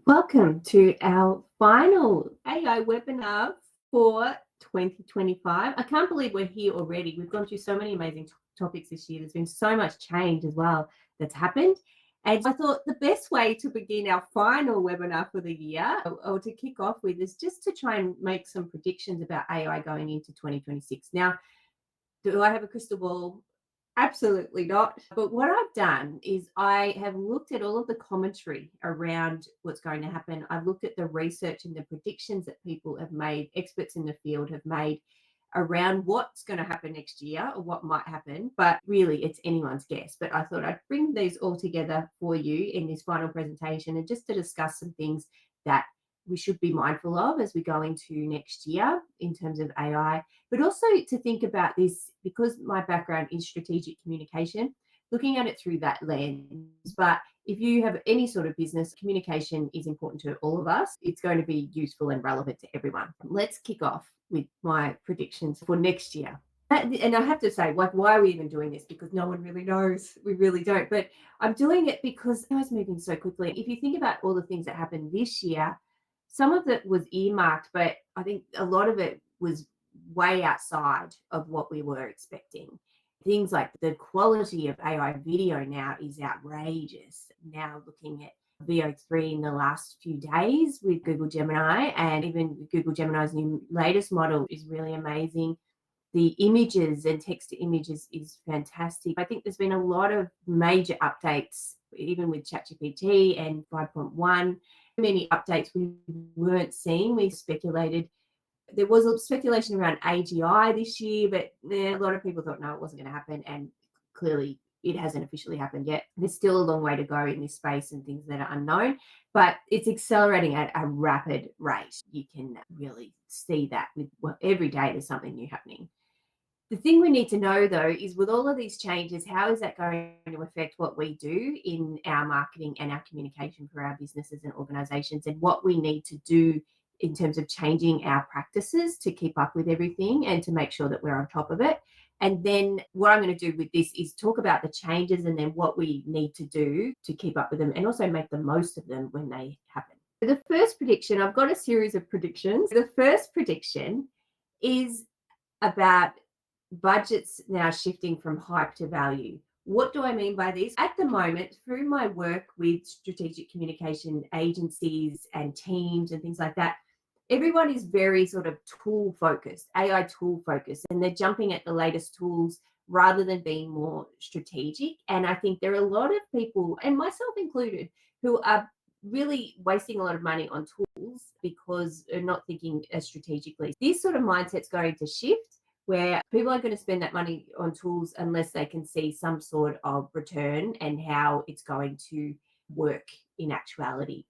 Welcome to our final AI webinar for 2025. I can't believe we're here already. We've gone through so many amazing topics this year. There's been so much change as well that's happened. And I thought the best way to begin our final webinar for the year or to kick off with is just to try and make some predictions about AI going into 2026. Now, do I have a crystal ball? Absolutely not. But what I've done is I have looked at all of the commentary around what's going to happen. I've looked at the research and the predictions that people have made, experts in the field have made around what's going to happen next year or what might happen. But really, it's anyone's guess. But I thought I'd bring these all together for you in this final presentation and just to discuss some things that we should be mindful of as we go into next year in terms of AI, but also to think about this because my background is strategic communication, looking at it through that lens. But if you have any sort of business, communication is important to all of us. It's going to be useful and relevant to everyone. Let's kick off with my predictions for next year. And I have to say, like, why are we even doing this? Because no one really knows. We really don't. But I'm doing it because it's moving so quickly. If you think about all the things that happened this year, some of it was earmarked, but I think a lot of it was way outside of what we were expecting. Things like the quality of AI video now is outrageous. Now looking at VO3 in the last few days with Google Gemini, and even Google Gemini's new latest model is really amazing. The images and text to images is fantastic. I think there's been a lot of major updates, even with ChatGPT and 5.1. Many updates we weren't seeing. We speculated. There was a speculation around AGI this year, but a lot of people thought, no, it wasn't going to happen. And clearly it hasn't officially happened yet. There's still a long way to go in this space and things that are unknown, but it's accelerating at a rapid rate. You can really see that with every day there's something new happening. The thing we need to know, though, is with all of these changes, how is that going to affect what we do in our marketing and our communication for our businesses and organizations, and what we need to do in terms of changing our practices to keep up with everything and to make sure that we're on top of it. And then what I'm going to do with this is talk about the changes and then what we need to do to keep up with them and also make the most of them when they happen. The first prediction, I've got a series of predictions. The first prediction is about budgets now shifting from hype to value. What do I mean by this? At the moment, through my work with strategic communication agencies and teams and things like that, everyone is very sort of tool focused, AI tool focused, and they're jumping at the latest tools rather than being more strategic. And I think there are a lot of people, and myself included, who are really wasting a lot of money on tools because they're not thinking as strategically. This sort of mindset's going to shift, where people are going to spend that money on tools unless they can see some sort of return and how it's going to work in actuality.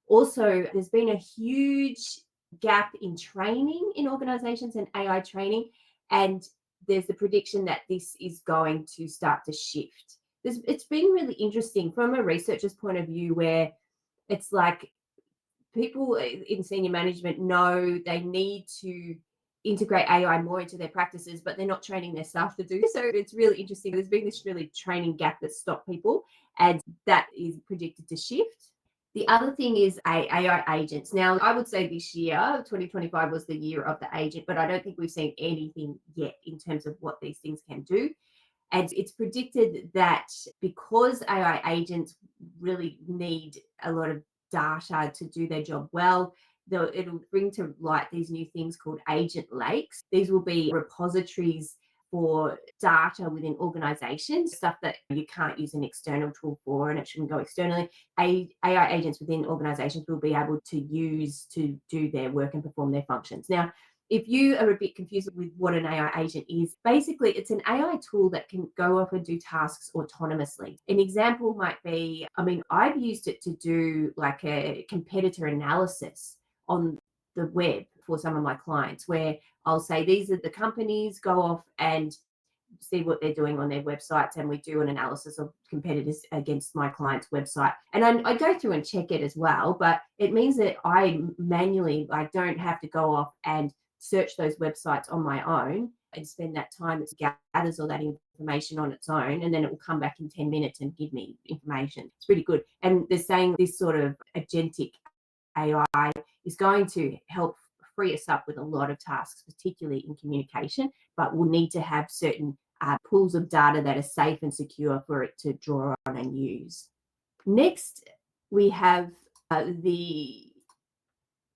Also, there's been a huge gap in training in organizations and AI training, and there's the prediction that this is going to start to shift. It's been really interesting from a researcher's point of view, where it's like people in senior management know they need to integrate AI more into their practices, but they're not training their staff to do so. It's really interesting. There's been this really training gap that stopped people, and that is predicted to shift. The other thing is AI agents. Now, I would say this year, 2025 was the year of the agent, but I don't think we've seen anything yet in terms of what these things can do. And it's predicted that because AI agents really need a lot of data to do their job well, it'll bring to light these new things called agent lakes. These will be repositories for data within organizations, stuff that you can't use an external tool for and it shouldn't go externally. AI agents within organizations will be able to use to do their work and perform their functions. Now, if you are a bit confused with what an AI agent is, basically it's an AI tool that can go off and do tasks autonomously. An example might be, I've used it to do like a competitor analysis on the web for some of my clients, where I'll say, these are the companies, go off and see what they're doing on their websites, and we do an analysis of competitors against my client's website. And I go through and check it as well, but it means that I don't have to go off and search those websites on my own and spend that time. It gathers all that information on its own, and then it will come back in 10 minutes and give me information. It's pretty good. And they're saying this sort of agentic AI is going to help free us up with a lot of tasks, particularly in communication, but we'll need to have certain pools of data that are safe and secure for it to draw on and use. Next, we have the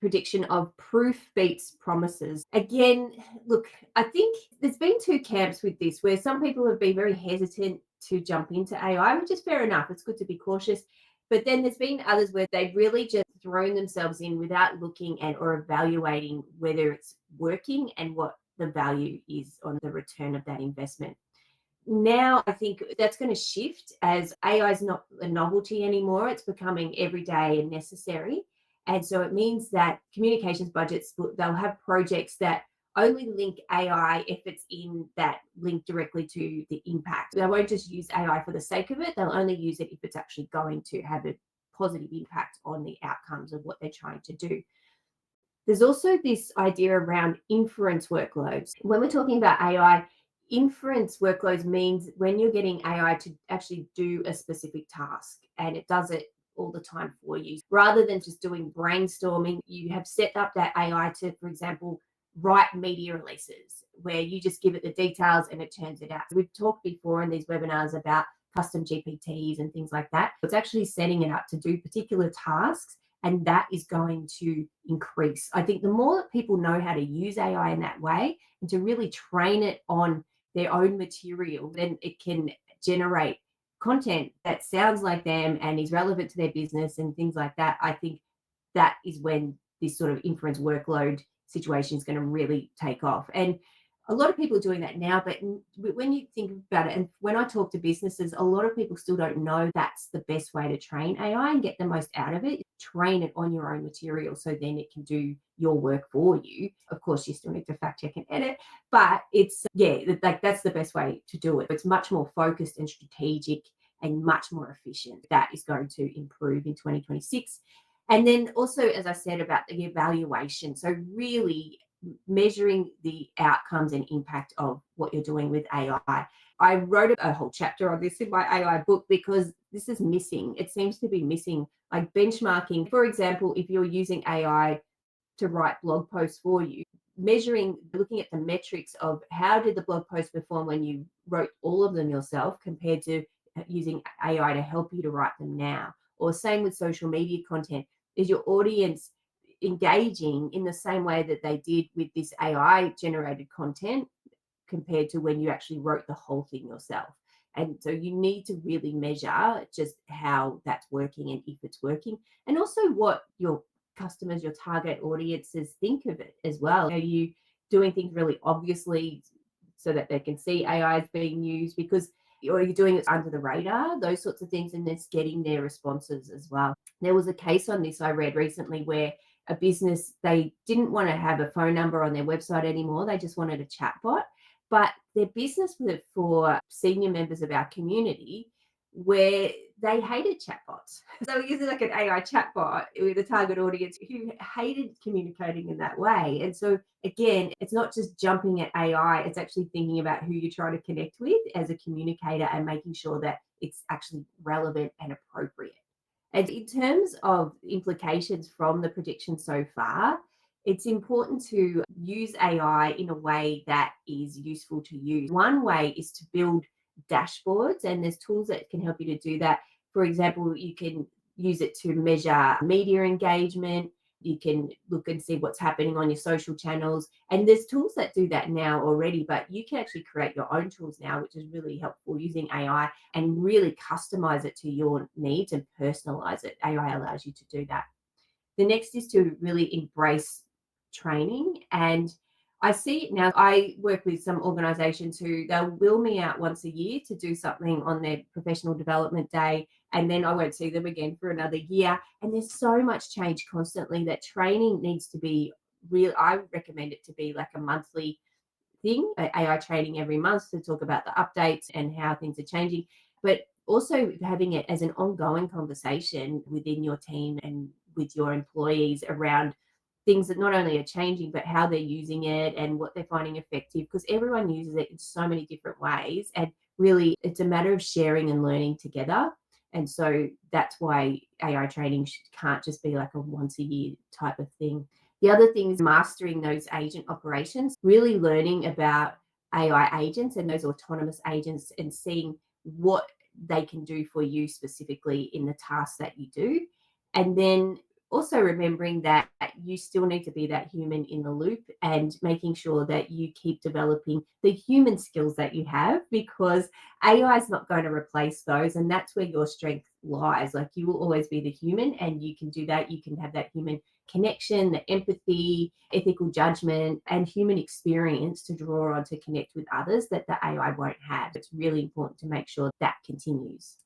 prediction of proof beats promises. Again, look, I think there's been two camps with this, where some people have been very hesitant to jump into AI, which is fair enough. It's good to be cautious. But then there's been others where they've really just thrown themselves in without looking at or evaluating whether it's working and what the value is on the return of that investment. Now, I think that's going to shift as AI is not a novelty anymore. It's becoming everyday and necessary. And so it means that communications budgets, they'll have projects that only link AI if it's in that link directly to the impact. They won't just use AI for the sake of it. They'll only use it if it's actually going to have a positive impact on the outcomes of what they're trying to do. There's also this idea around inference workloads. When we're talking about AI, inference workloads means when you're getting AI to actually do a specific task and it does it all the time for you. Rather than just doing brainstorming, you have set up that AI to, for example, write media releases where you just give it the details and it turns it out. We've talked before in these webinars about custom GPTs and things like that. It's actually setting it up to do particular tasks, and that is going to increase. I think the more that people know how to use AI in that way and to really train it on their own material, then it can generate content that sounds like them and is relevant to their business and things like that. I think that is when this sort of inference workload situation is going to really take off. And a lot of people are doing that now, but when you think about it, and when I talk to businesses, a lot of people still don't know that's the best way to train AI and get the most out of it. Train it on your own material so then it can do your work for you. Of course, you still need to fact check and edit, but it's, like that's the best way to do it. It's much more focused and strategic and much more efficient. That is going to improve in 2026. And then also, as I said, about the evaluation. So really measuring the outcomes and impact of what you're doing with AI. I wrote a whole chapter on this in my AI book because this is missing. It seems to be missing, like benchmarking. For example, if you're using AI to write blog posts for you, measuring, looking at the metrics of how did the blog post perform when you wrote all of them yourself compared to using AI to help you to write them now. Or same with social media content. Is your audience engaging in the same way that they did with this AI generated content compared to when you actually wrote the whole thing yourself? And so you need to really measure just how that's working and if it's working, and also what your customers, your target audiences think of it as well. Are you doing things really obviously so that they can see AI is being used, because or are you doing it under the radar, those sorts of things, and it's getting their responses as well. There was a case on this I read recently where a business, they didn't want to have a phone number on their website anymore. They just wanted a chatbot. But their business was for senior members of our community where they hated chatbots. So we're using like an AI chatbot with a target audience who hated communicating in that way. And so again, it's not just jumping at AI, it's actually thinking about who you're trying to connect with as a communicator and making sure that it's actually relevant and appropriate. And in terms of implications from the prediction so far, it's important to use AI in a way that is useful to you. One way is to build dashboards, and there's tools that can help you to do that. For example, you can use it to measure media engagement. You can look and see what's happening on your social channels. And there's tools that do that now already, but you can actually create your own tools now, which is really helpful using AI, and really customize it to your needs and personalize it. AI allows you to do that. The next is to really embrace training. And I see it now. I work with some organizations who they'll wheel me out once a year to do something on their professional development day, and then I won't see them again for another year. And there's so much change constantly that training needs to be real. I recommend it to be like a monthly thing, AI training every month to talk about the updates and how things are changing, but also having it as an ongoing conversation within your team and with your employees around things that not only are changing, but how they're using it and what they're finding effective, because everyone uses it in so many different ways. And really, it's a matter of sharing and learning together. And so that's why AI training can't just be like a once a year type of thing. The other thing is mastering those agent operations, really learning about AI agents and those autonomous agents and seeing what they can do for you specifically in the tasks that you do. And then also remembering that you still need to be that human in the loop and making sure that you keep developing the human skills that you have, because AI is not going to replace those. And that's where your strength lies. Like, you will always be the human, and you can do that. You can have that human connection, the empathy, ethical judgment, and human experience to draw on to connect with others that the AI won't have. It's really important to make sure that continues.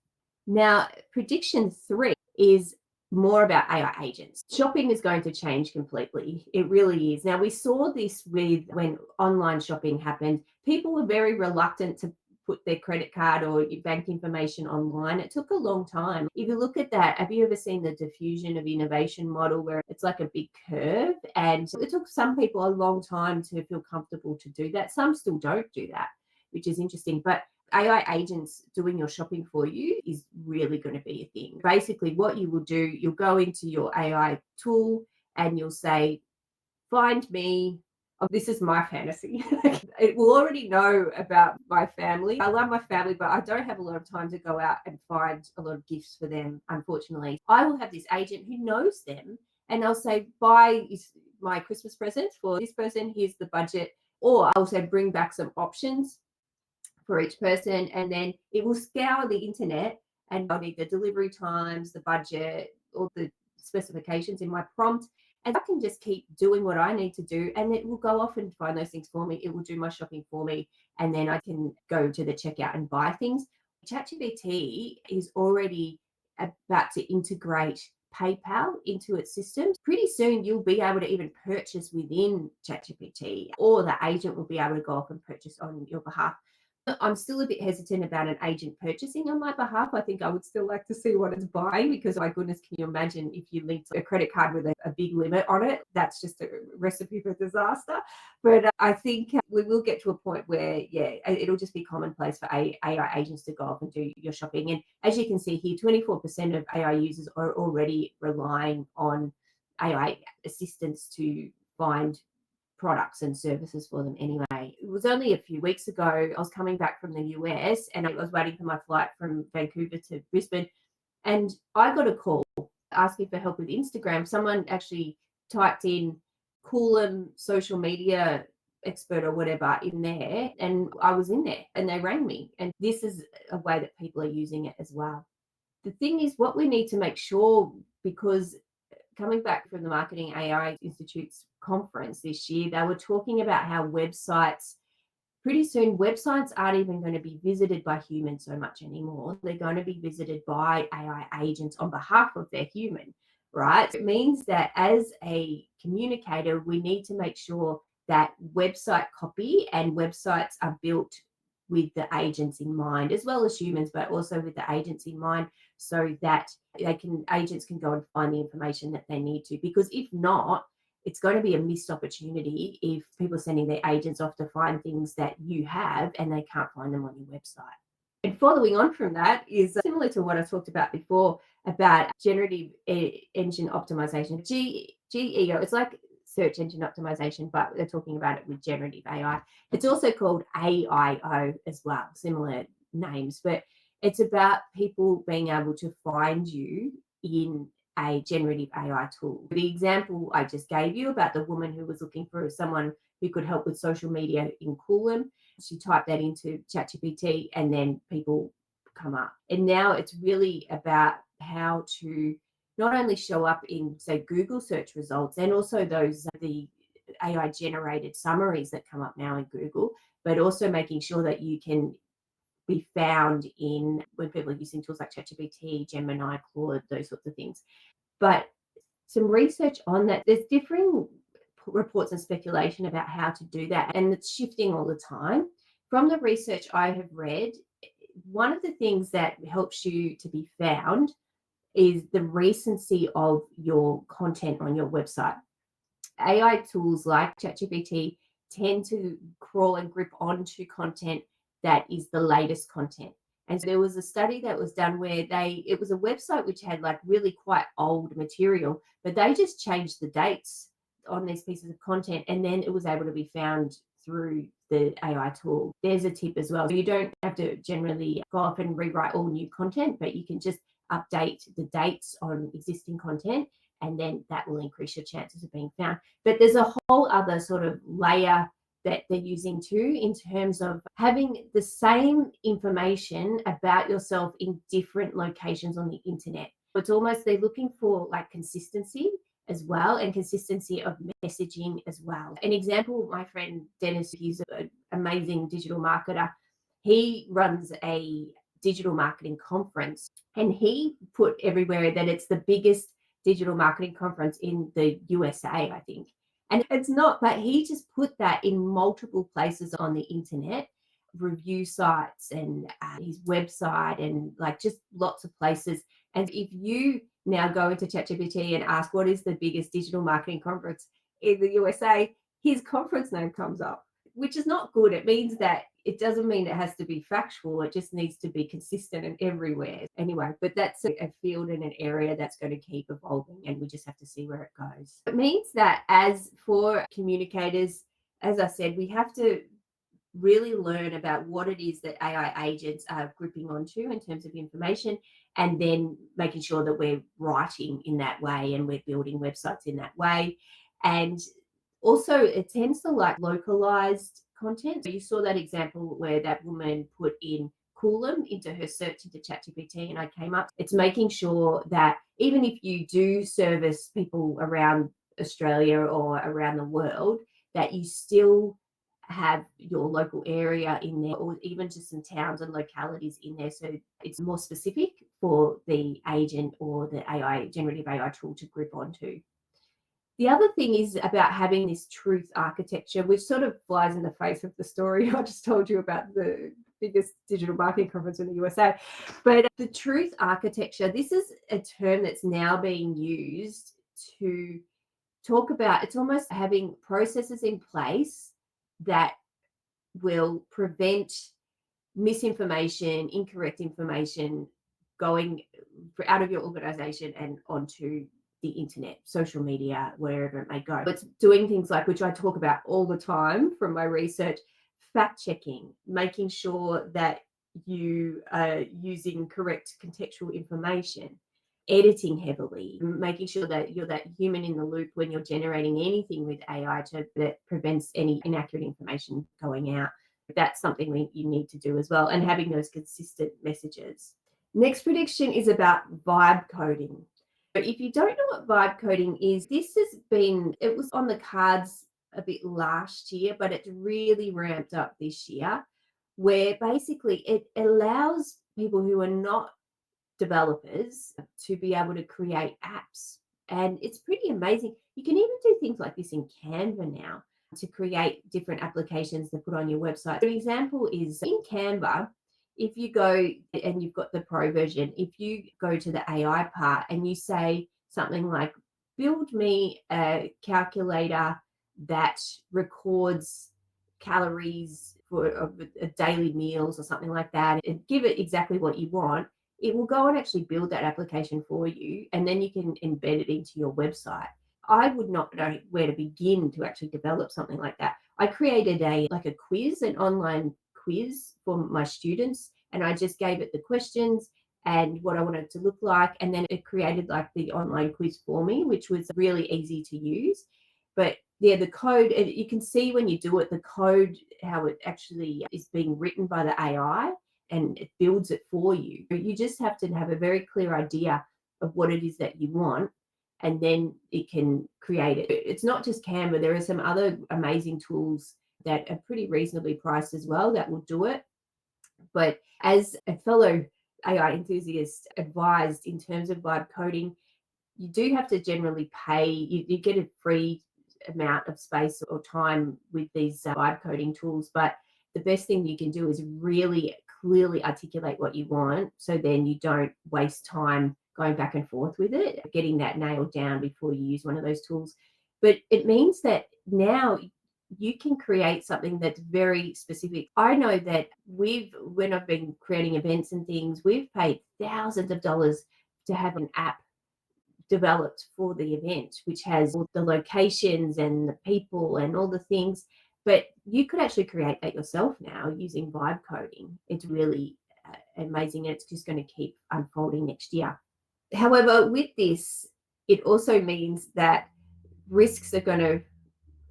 Now, prediction 3 is more about AI agents. Shopping is going to change completely. It really is. Now, we saw this with when online shopping happened. People were very reluctant to put their credit card or your bank information online. It took a long time. If you look at that, have you ever seen the diffusion of innovation model where it's like a big curve? And it took some people a long time to feel comfortable to do that. Some still don't do that, which is interesting. But AI agents doing your shopping for you is really going to be a thing. Basically, what you will do, you'll go into your AI tool and you'll say, find me. Oh, this is my fantasy. It will already know about my family. I love my family, but I don't have a lot of time to go out and find a lot of gifts for them, unfortunately. I will have this agent who knows them, and they'll say, buy my Christmas present for this person. Here's the budget. Or I'll say, bring back some options for each person, and then it will scour the internet, and I'll need the delivery times, the budget, all the specifications in my prompt, and I can just keep doing what I need to do, and it will go off and find those things for me. It will do my shopping for me, and then I can go to the checkout and buy things. ChatGPT is already about to integrate PayPal into its systems. Pretty soon you'll be able to even purchase within ChatGPT, or the agent will be able to go off and purchase on your behalf. I'm still a bit hesitant about an agent purchasing on my behalf. I think I would still like to see what it's buying, because my goodness, can you imagine if you linked a credit card with a big limit on it? That's just a recipe for disaster. But I think we will get to a point where, yeah, it'll just be commonplace for AI agents to go off and do your shopping. And as you can see here, 24% of AI users are already relying on AI assistants to find products and services for them anyway. It was only a few weeks ago, I was coming back from the US and I was waiting for my flight from Vancouver to Brisbane, and I got a call asking for help with Instagram. Someone actually typed in Coolum social media expert or whatever in there, and I was in there, and they rang me. And this is a way that people are using it as well. The thing is, what we need to make sure, because coming back from the Marketing AI Institute's conference this year, they were talking about how pretty soon websites aren't even going to be visited by humans so much anymore. They're going to be visited by AI agents on behalf of their human, right? It means that as a communicator, we need to make sure that website copy and websites are built with the agents in mind, as well as humans, but also with the agents in mind, so that agents can go and find the information that they need to. Because if not, it's going to be a missed opportunity if people are sending their agents off to find things that you have and they can't find them on your website. And following on from that is similar to what I talked about before about generative engine optimization, GEO. It's like search engine optimization, but they're talking about it with generative AI. It's also called AIO as well, similar names, but it's about people being able to find you in a generative AI tool. The example I just gave you about the woman who was looking for someone who could help with social media in Coolum, she typed that into ChatGPT and then people come up. And now it's really about how to not only show up in, say, Google search results, and also the AI generated summaries that come up now in Google, but also making sure that you can be found in when people are using tools like ChatGPT, Gemini, Claude, those sorts of things. But some research on that, there's differing reports and speculation about how to do that, and it's shifting all the time. From the research I have read, one of the things that helps you to be found is the recency of your content on your website. AI tools like ChatGPT tend to crawl and grip onto content that is the latest content. And so there was a study that was done where it was a website which had like really quite old material, but they just changed the dates on these pieces of content, and then it was able to be found through the AI tool. There's a tip as well. So you don't have to generally go off and rewrite all new content, but you can just update the dates on existing content, and then that will increase your chances of being found. But there's a whole other sort of layer that they're using too, in terms of having the same information about yourself in different locations on the internet. It's almost, they're looking for like consistency as well, and consistency of messaging as well. An example, my friend Dennis, he's an amazing digital marketer. He runs a digital marketing conference, and he put everywhere that it's the biggest digital marketing conference in the USA, I think. And it's not, but he just put that in multiple places on the internet, review sites and his website, and like just lots of places. And if you now go into ChatGPT and ask what is the biggest digital marketing conference in the USA, his conference name comes up, which is not good. It means that it doesn't mean it has to be factual. It just needs to be consistent and everywhere. Anyway, but that's a field and an area that's going to keep evolving, and we just have to see where it goes. It means that as for communicators, as I said, we have to really learn about what it is that AI agents are gripping onto in terms of information, and then making sure that we're writing in that way and we're building websites in that way. And also, it tends to like localized content. So you saw that example where that woman put in Coolum into her search into ChatGPT, and I came up. It's making sure that even if you do service people around Australia or around the world, that you still have your local area in there, or even just some towns and localities in there, so it's more specific for the agent or the AI, generative AI tool, to grip onto. The other thing is about having this truth architecture, which sort of flies in the face of the story I just told you about the biggest digital marketing conference in the USA. But the truth architecture, this is a term that's now being used to talk about, it's almost having processes in place that will prevent misinformation, incorrect information going out of your organization and onto the internet, social media, wherever it may go. It's doing things like, which I talk about all the time from my research, fact checking, making sure that you are using correct contextual information, editing heavily, making sure that you're that human in the loop when you're generating anything with AI that prevents any inaccurate information going out. That's something you need to do as well, and having those consistent messages. Next prediction is about vibe coding. If you don't know what vibe coding is, it was on the cards a bit last year, but it's really ramped up this year, where basically it allows people who are not developers to be able to create apps. And it's pretty amazing. You can even do things like this in Canva now to create different applications to put on your website. An example is in Canva. If you go and you've got the pro version, if you go to the AI part and you say something like, build me a calculator that records calories for a daily meals or something like that, and give it exactly what you want, it will go and actually build that application for you, and then you can embed it into your website. I would not know where to begin to actually develop something like that. I created a quiz, an online quiz for my students, and I just gave it the questions and what I wanted it to look like, and then it created like the online quiz for me, which was really easy to use. But yeah, the code, you can see when you do it, the code, how it actually is being written by the AI, and it builds it for you. You just have to have a very clear idea of what it is that you want, and then it can create it. It's not just Canva. There are some other amazing tools that are pretty reasonably priced as well that will do it. But as a fellow AI enthusiast advised, in terms of vibe coding, you do have to generally pay. You get a free amount of space or time with these vibe coding tools, but the best thing you can do is really clearly articulate what you want, so then you don't waste time going back and forth with it, getting that nailed down before you use one of those tools. But it means that now you can create something that's very specific. I know that when I've been creating events and things, we've paid thousands of dollars to have an app developed for the event, which has all the locations and the people and all the things. But you could actually create that yourself now using vibe coding. It's really amazing, and it's just going to keep unfolding next year. However, with this, it also means that risks are going to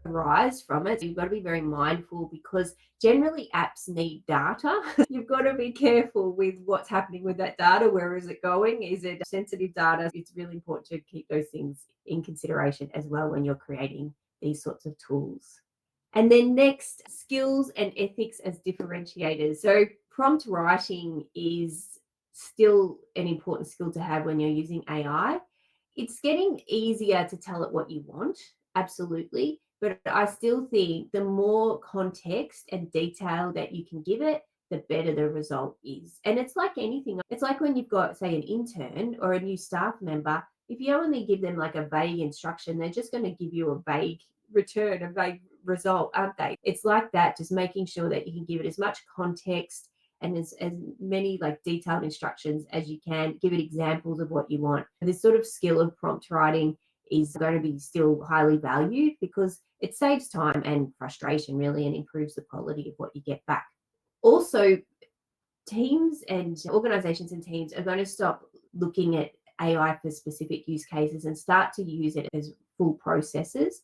arise from it. So you've got to be very mindful, because generally apps need data. You've got to be careful with what's happening with that data. Where is it going? Is it sensitive data? It's really important to keep those things in consideration as well when you're creating these sorts of tools. And then next, skills and ethics as differentiators. So prompt writing is still an important skill to have when you're using AI. It's getting easier to tell it what you want, absolutely. But I still think the more context and detail that you can give it, the better the result is. And it's like anything. It's like when you've got, say, an intern or a new staff member, if you only give them like a vague instruction, they're just going to give you a vague return, a vague result, aren't they? It's like that, just making sure that you can give it as much context and as many like detailed instructions as you can. Give it examples of what you want. This sort of skill of prompt writing is going to be still highly valued, because it saves time and frustration really, and improves the quality of what you get back. Also, teams and organizations and teams are going to stop looking at AI for specific use cases and start to use it as full processes,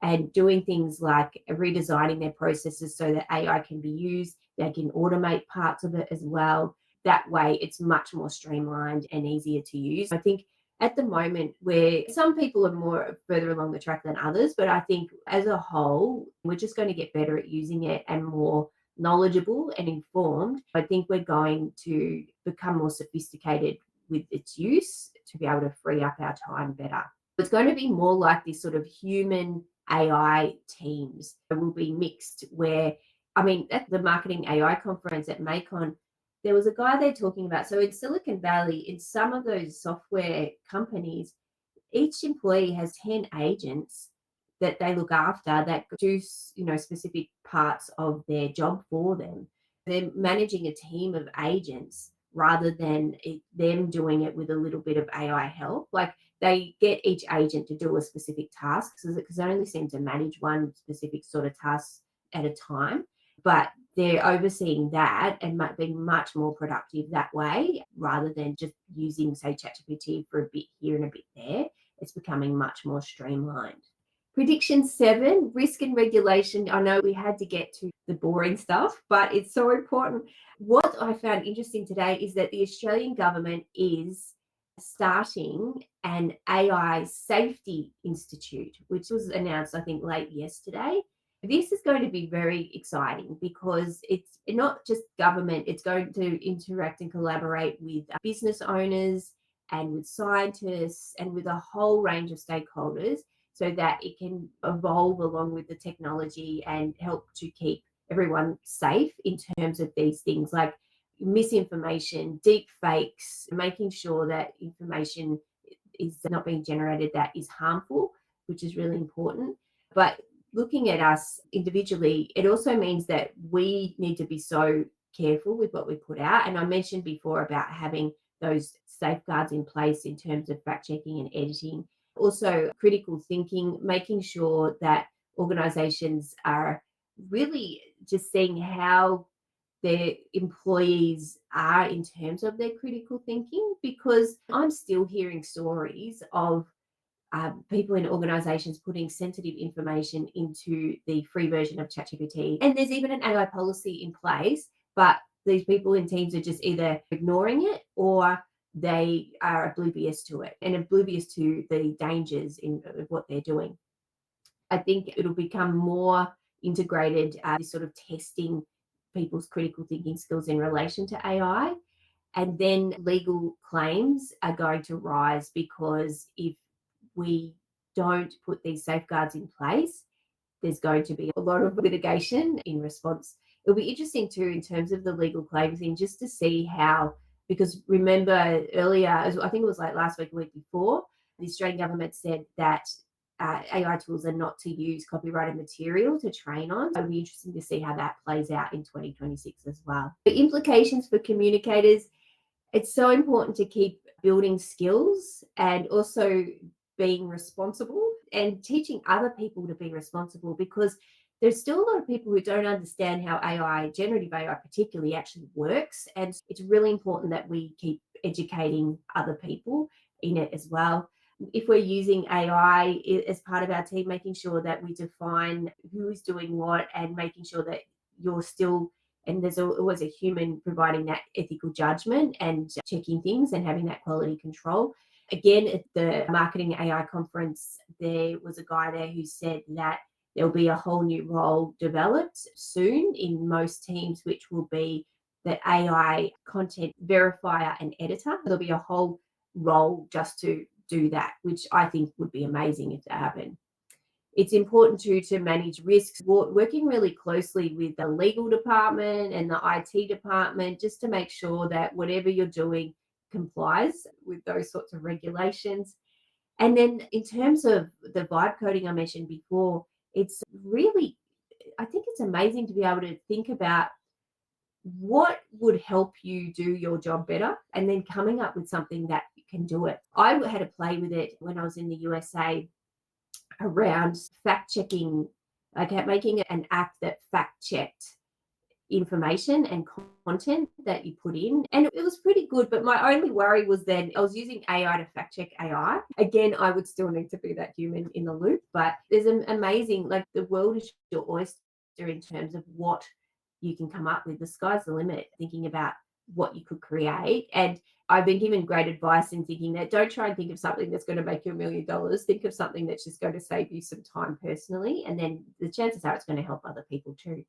and doing things like redesigning their processes so that AI can be used. They can automate parts of it as well. That way, it's much more streamlined and easier to use. I think at the moment, where some people are more further along the track than others, but I think as a whole, we're just going to get better at using it and more knowledgeable and informed. I think we're going to become more sophisticated with its use to be able to free up our time better. It's going to be more like this sort of human AI teams. It will be mixed where, I mean, at the Marketing AI conference at Macon, there was a guy there talking about, so in Silicon Valley, in some of those software companies, each employee has 10 agents that they look after that do, specific parts of their job for them. They're managing a team of agents rather than them doing it with a little bit of AI help. Like, they get each agent to do a specific task, because they only seem to manage one specific sort of task at a time. But they're overseeing that and being much more productive that way, rather than just using, say, ChatGPT for a bit here and a bit there. It's becoming much more streamlined. Prediction 7, risk and regulation. I know we had to get to the boring stuff, but it's so important. What I found interesting today is that the Australian government is starting an AI Safety Institute, which was announced, I think, late yesterday. This is going to be very exciting, because it's not just government, it's going to interact and collaborate with business owners and with scientists and with a whole range of stakeholders, so that it can evolve along with the technology and help to keep everyone safe in terms of these things like misinformation, deep fakes, making sure that information is not being generated that is harmful, which is really important. But looking at us individually, it also means that we need to be so careful with what we put out. And I mentioned before about having those safeguards in place in terms of fact checking and editing. Also, critical thinking, making sure that organizations are really just seeing how their employees are in terms of their critical thinking, because I'm still hearing stories of people in organizations putting sensitive information into the free version of ChatGPT. And there's even an AI policy in place, but these people in teams are just either ignoring it or they are oblivious to it and oblivious to the dangers of what they're doing. I think it'll become more integrated, this sort of testing people's critical thinking skills in relation to AI. And then legal claims are going to rise, because if we don't put these safeguards in place, there's going to be a lot of litigation in response. It'll be interesting too, in terms of the legal claim thing, just to see how, because remember earlier, I think it was like last week, the week before, the Australian government said that AI tools are not to use copyrighted material to train on. So it'll be interesting to see how that plays out in 2026 as well. The implications for communicators, it's so important to keep building skills and also being responsible and teaching other people to be responsible, because there's still a lot of people who don't understand how AI, generative AI particularly, actually works. And it's really important that we keep educating other people in it as well. If we're using AI as part of our team, making sure that we define who is doing what and making sure that you're still, and there's always a human providing that ethical judgment and checking things and having that quality control. Again, at the Marketing AI conference, there was a guy there who said that there'll be a whole new role developed soon in most teams, which will be the AI content verifier and editor. There'll be a whole role just to do that, which I think would be amazing if that happened. It's important to manage risks, working really closely with the legal department and the IT department, just to make sure that whatever you're doing complies with those sorts of regulations. And then in terms of the vibe coding I mentioned before, it's really, I think it's amazing to be able to think about what would help you do your job better and then coming up with something that can do it. I had to play with it when I was in the USA around fact checking, like making an app that fact checked information and content that you put in. And it was pretty good. But my only worry was then I was using AI to fact check AI. Again, I would still need to be that human in the loop. But there's an amazing, like the world is your oyster in terms of what you can come up with. The sky's the limit, thinking about what you could create. And I've been given great advice in thinking that don't try and think of something that's going to make you $1 million. Think of something that's just going to save you some time personally. And then the chances are it's going to help other people too.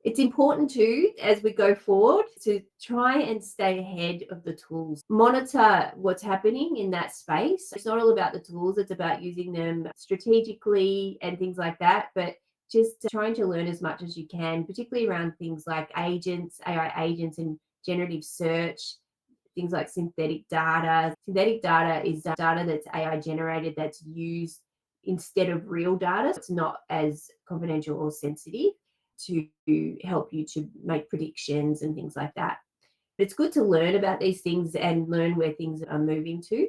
It's important too, as we go forward, to try and stay ahead of the tools. Monitor what's happening in that space. It's not all about the tools, it's about using them strategically and things like that. But just trying to learn as much as you can, particularly around things like agents, AI agents, and generative search, things like synthetic data. Synthetic data is data that's AI generated that's used instead of real data. It's not as confidential or sensitive to help you to make predictions and things like that. It's good to learn about these things and learn where things are moving to.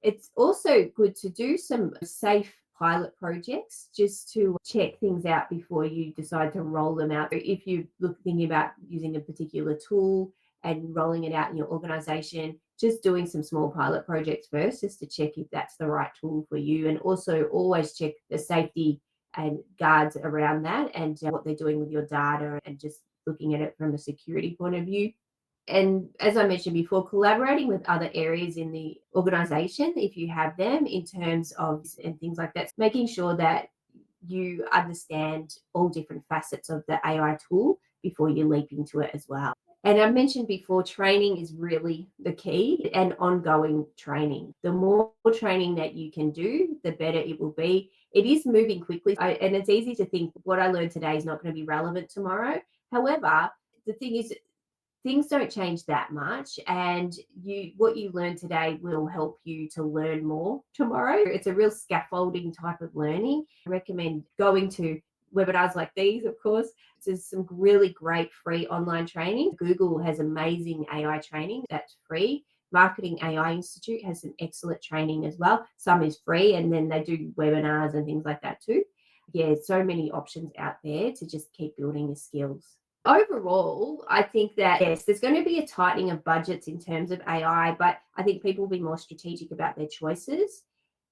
It's also good to do some safe pilot projects just to check things out before you decide to roll them out. If you're thinking about using a particular tool and rolling it out in your organization, just doing some small pilot projects first, just to check if that's the right tool for you. And also always check the safety and guards around that and what they're doing with your data, and just looking at it from a security point of view. And as I mentioned before, collaborating with other areas in the organization, if you have them, in terms of and things like that, making sure that you understand all different facets of the AI tool before you leap into it as well. And I mentioned before, training is really the key, and ongoing training. The more training that you can do, the better it will be. It is moving quickly, and it's easy to think what I learned today is not going to be relevant tomorrow. However, the thing is, things don't change that much, and what you learn today will help you to learn more tomorrow. It's a real scaffolding type of learning. I recommend going to webinars like these, of course. There's some really great free online training. Google has amazing AI training that's free. Marketing AI Institute has some excellent training as well. Some is free, and then they do webinars and things like that too. Yeah, so many options out there to just keep building your skills. Overall, I think that yes, there's going to be a tightening of budgets in terms of AI, but I think people will be more strategic about their choices.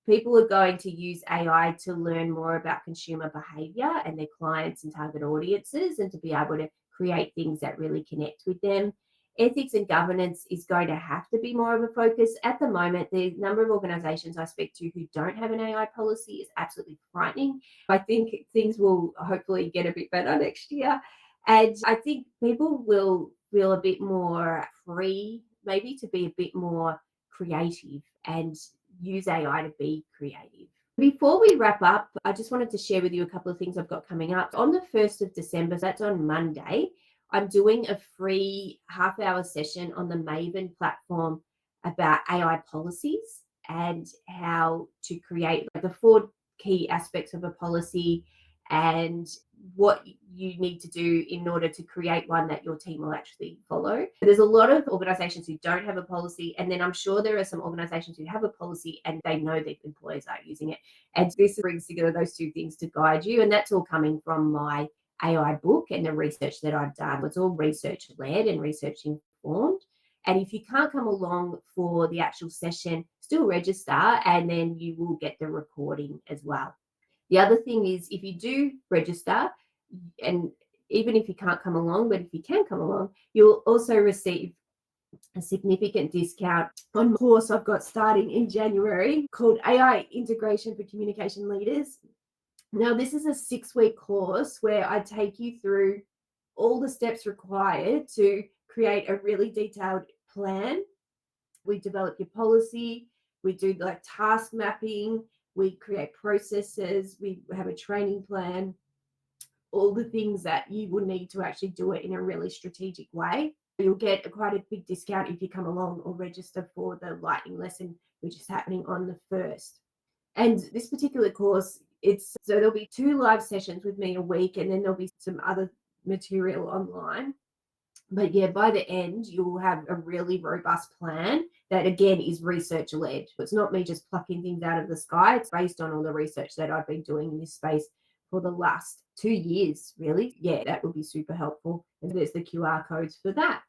People are going to use AI to learn more about consumer behavior and their clients and target audiences, and to be able to create things that really connect with them. Ethics and governance is going to have to be more of a focus. At the moment, the number of organizations I speak to who don't have an AI policy is absolutely frightening. I think things will hopefully get a bit better next year. And I think people will feel a bit more free, maybe to be a bit more creative and use AI to be creative. Before we wrap up, I just wanted to share with you a couple of things I've got coming up. On the 1st of December, so that's on Monday, I'm doing a free half-hour session on the Maven platform about AI policies and how to create the 4 key aspects of a policy and what you need to do in order to create one that your team will actually follow. There's a lot of organizations who don't have a policy, and then I'm sure there are some organizations who have a policy and they know their employees are using it. And this brings together those two things to guide you. And that's all coming from my AI book and the research that I've done. It's all research led and research informed. And if you can't come along for the actual session, still register, and then you will get the recording as well. The other thing is, if you do register, and even if you can't come along, but if you can come along, you'll also receive a significant discount on a course I've got starting in January called AI Integration for Communication Leaders. Now, this is a 6-week course where I take you through all the steps required to create a really detailed plan. We develop your policy, we do like task mapping, we create processes, we have a training plan, all the things that you will need to actually do it in a really strategic way. You'll get quite a big discount if you come along or register for the lightning lesson, which is happening on the 1st. And this particular course, so there'll be 2 live sessions with me a week, and then there'll be some other material online. But yeah, by the end, you'll have a really robust plan that, again, is research led. It's not me just plucking things out of the sky. It's based on all the research that I've been doing in this space for the last 2 years, really. Yeah, that would be super helpful. And there's the QR codes for that.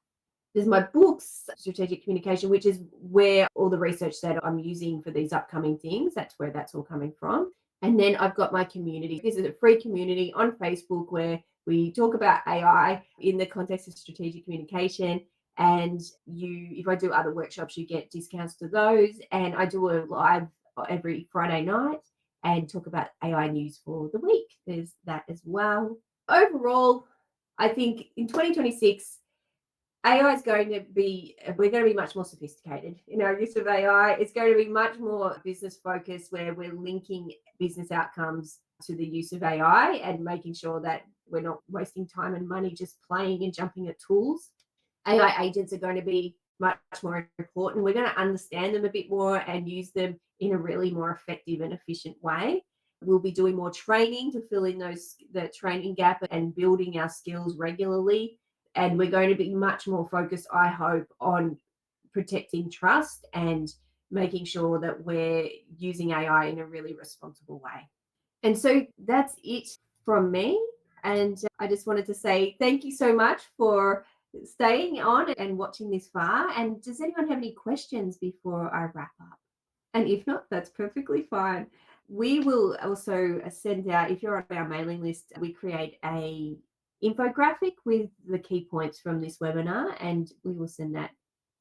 There's my books, Strategic Communication, which is where all the research that I'm using for these upcoming things, that's where that's all coming from. And then I've got my community. This is a free community on Facebook where we talk about AI in the context of strategic communication. And if I do other workshops, you get discounts to those. And I do a live every Friday night and talk about AI news for the week. There's that as well. Overall, I think in 2026, AI is going to be, we're going to be much more sophisticated in our use of AI. It's going to be much more business focused, where we're linking business outcomes to the use of AI and making sure that we're not wasting time and money just playing and jumping at tools. AI agents are going to be much more important. We're going to understand them a bit more and use them in a really more effective and efficient way. We'll be doing more training to fill in the training gap and building our skills regularly. And we're going to be much more focused, I hope, on protecting trust and making sure that we're using AI in a really responsible way. And so that's it from me. And I just wanted to say thank you so much for staying on and watching this far. And does anyone have any questions before I wrap up? And if not, that's perfectly fine. We will also send out, if you're on our mailing list, we create a infographic with the key points from this webinar, and we will send that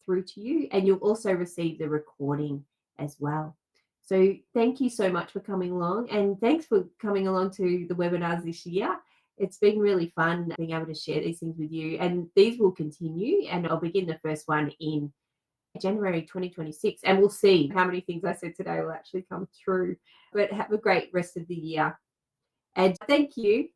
through to you. And you'll also receive the recording as well. So thank you so much for coming along, and thanks for coming along to the webinars this year. It's been really fun being able to share these things with you, and these will continue, and I'll begin the first one in January 2026, and we'll see how many things I said today will actually come through. But have a great rest of the year, and thank you.